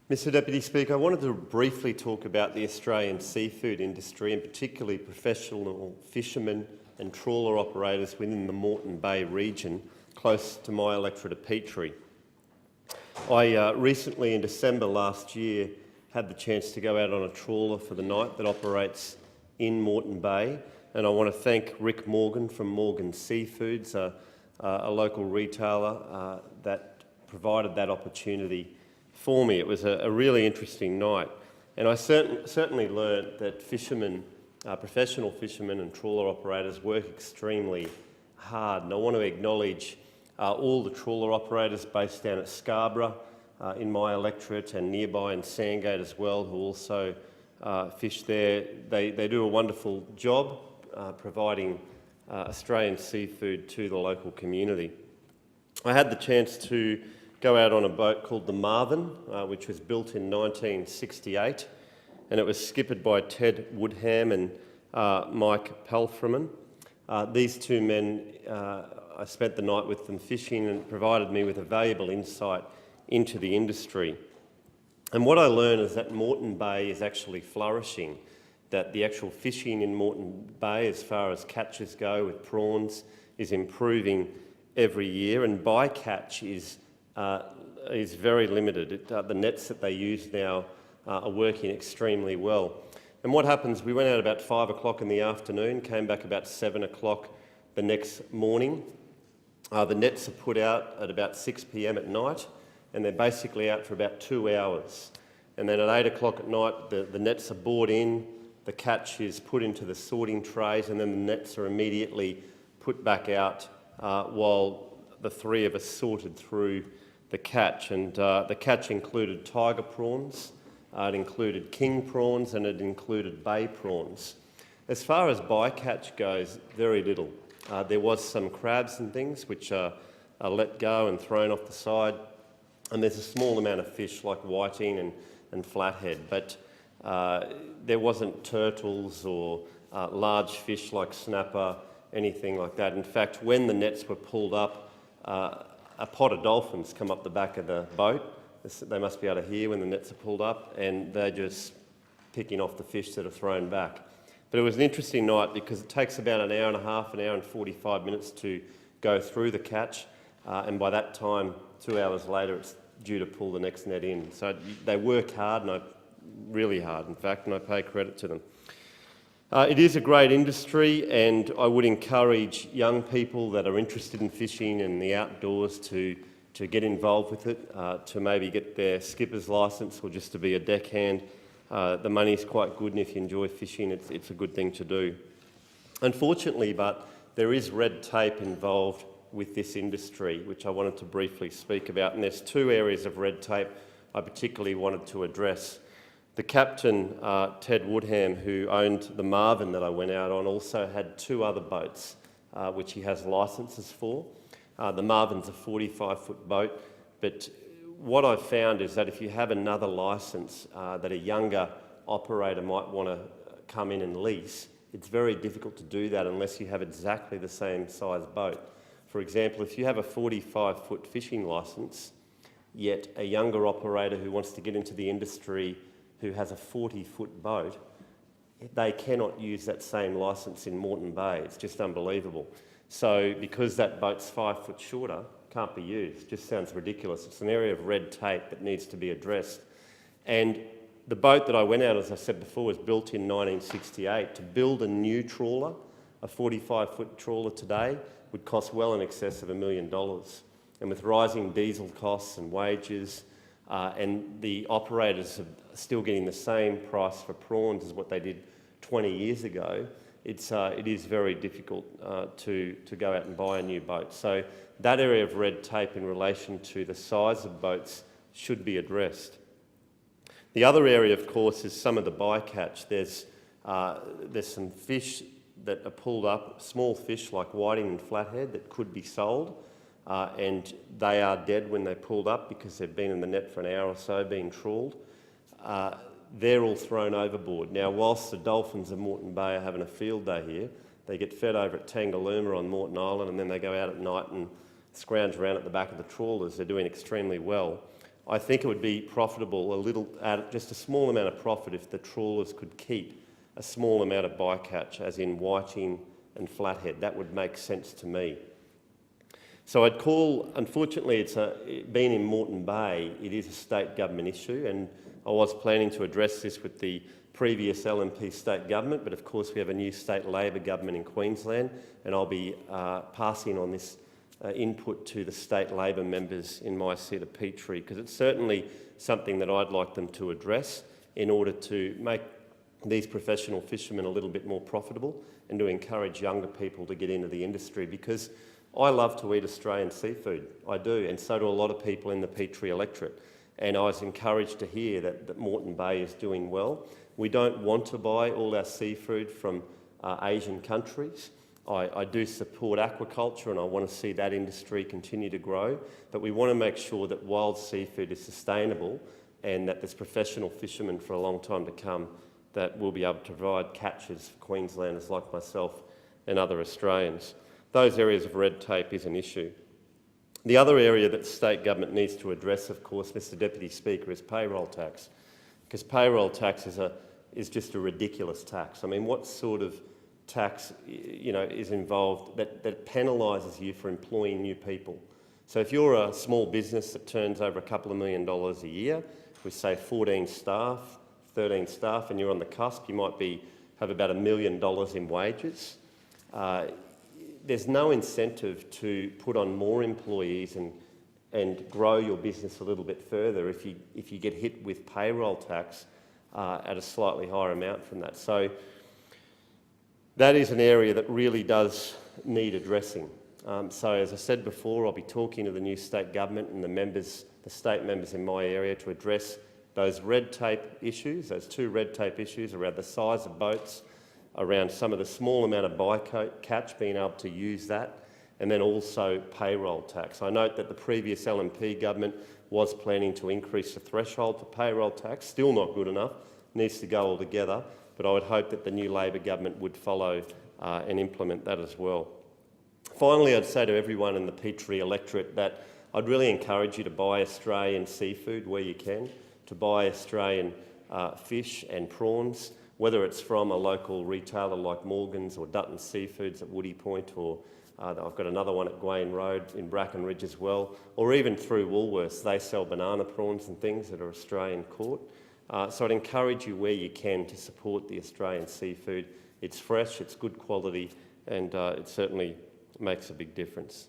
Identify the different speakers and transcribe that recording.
Speaker 1: Mr Deputy Speaker, I wanted to briefly talk about the Australian seafood industry and particularly professional fishermen and trawler operators within the Moreton Bay region, close to my electorate of Petrie. I recently, in December last year, had the chance to go out on a trawler for the night that operates in Moreton Bay, and I want to thank Rick Morgan from Morgan Seafoods, a local retailer that provided that opportunity for me. It was a really interesting night, and I certainly learned that fishermen, professional fishermen and trawler operators work extremely hard, and I want to acknowledge all the trawler operators based down at Scarborough in my electorate and nearby in Sandgate as well, who also fish there. They do a wonderful job providing Australian seafood to the local community. I had the chance to go out on a boat called the Marvin, which was built in 1968, and it was skippered by Ted Woodham and Mike Palfreman. These two men, I spent the night with them fishing and provided me with a valuable insight into the industry. And what I learned is that Moreton Bay is actually flourishing, that the actual fishing in Moreton Bay, as far as catches go with prawns, is improving every year, and bycatch is very limited. The nets that they use now are working extremely well. And what happens, we went out about 5 o'clock in the afternoon, came back about 7 o'clock the next morning. The nets are put out at about 6 p.m. at night, and they're basically out for about 2 hours. And then at 8 o'clock at night, the nets are brought in, the catch is put into the sorting trays, and then the nets are immediately put back out while the three of us sorted through the catch. And the catch included tiger prawns, it included king prawns, and it included bay prawns. As far as bycatch goes, very little. There was some crabs and things which are let go and thrown off the side, and there's a small amount of fish like whiting and flathead, but there wasn't turtles or large fish like snapper, anything like that. In fact, when the nets were pulled up, a pod of dolphins come up the back of the boat. They must be able to hear when the nets are pulled up, and they're just picking off the fish that are thrown back. But it was an interesting night because it takes about an hour and a half, an hour and 45 minutes to go through the catch, and by that time, 2 hours later, it's due to pull the next net in. So they work hard, really hard, in fact, and I pay credit to them. It is a great industry, and I would encourage young people that are interested in fishing and the outdoors to get involved with it, to maybe get their skipper's licence or just to be a deckhand. The money's quite good, and if you enjoy fishing, it's a good thing to do. Unfortunately, but there is red tape involved with this industry, which I wanted to briefly speak about, and there's two areas of red tape I particularly wanted to address. The captain, Ted Woodham, who owned the Marvin that I went out on, also had two other boats which he has licences for. The Marvin's a 45-foot boat, but what I've found is that if you have another licence that a younger operator might want to come in and lease, it's very difficult to do that unless you have exactly the same size boat. For example, if you have a 45-foot fishing licence, yet a younger operator who wants to get into the industry who has a 40-foot boat, they cannot use that same licence in Moreton Bay. It's just unbelievable. So because that boat's 5 foot shorter, can't be used. Just sounds ridiculous. It's an area of red tape that needs to be addressed. And the boat that I went out, as I said before, was built in 1968. To build a new trawler, a 45-foot trawler today, would cost well in excess of $1 million. And with rising diesel costs and wages, and the operators are still getting the same price for prawns as what they did 20 years ago, it is very difficult to go out and buy a new boat. So that area of red tape in relation to the size of boats should be addressed. The other area, of course, is some of the bycatch. There's some fish that are pulled up, small fish like whiting and flathead that could be sold, and they are dead when they're pulled up because they've been in the net for an hour or so being trawled. They're all thrown overboard. Now, whilst the dolphins of Moreton Bay are having a field day here, they get fed over at Tangalooma on Moreton Island, and then they go out at night and scrounge around at the back of the trawlers. They're doing extremely well. I think it would be profitable, just a small amount of profit if the trawlers could keep a small amount of bycatch, as in whiting and flathead. That would make sense to me. So I'd call, unfortunately, being in Moreton Bay, it is a state government issue, and I was planning to address this with the previous LNP state government, but of course we have a new state Labor government in Queensland, and I'll be passing on this input to the state Labor members in my seat of Petrie, because it's certainly something that I'd like them to address in order to make these professional fishermen a little bit more profitable and to encourage younger people to get into the industry, because I love to eat Australian seafood, I do, and so do a lot of people in the Petrie electorate. And I was encouraged to hear that Moreton Bay is doing well. We don't want to buy all our seafood from Asian countries. I do support aquaculture and I want to see that industry continue to grow, but we want to make sure that wild seafood is sustainable and that there's professional fishermen for a long time to come that will be able to provide catches for Queenslanders like myself and other Australians. Those areas of red tape is an issue. The other area that state government needs to address, of course, Mr Deputy Speaker, is payroll tax, because payroll tax is just a ridiculous tax. I mean, what sort of tax, is involved that penalises you for employing new people? So if you're a small business that turns over a couple of $1 million a year, with say 14 staff, 13 staff, and you're on the cusp, you might have about $1 million in wages. There's no incentive to put on more employees and grow your business a little bit further if you get hit with payroll tax at a slightly higher amount from that. So that is an area that really does need addressing. So as I said before, I'll be talking to the new state government and the state members in my area to address those red tape issues, those two red tape issues around the size of boats, around some of the small amount of bycatch, being able to use that, and then also payroll tax. I note that the previous LNP government was planning to increase the threshold for payroll tax, still not good enough, needs to go altogether, but I would hope that the new Labor government would follow and implement that as well. Finally, I'd say to everyone in the Petrie electorate that I'd really encourage you to buy Australian seafood where you can, to buy Australian fish and prawns, whether it's from a local retailer like Morgan's or Dutton Seafoods at Woody Point, or I've got another one at Gwaine Road in Brackenridge as well, or even through Woolworths. They sell banana prawns and things that are Australian caught. So I'd encourage you where you can to support the Australian seafood. It's fresh, it's good quality, and it certainly makes a big difference.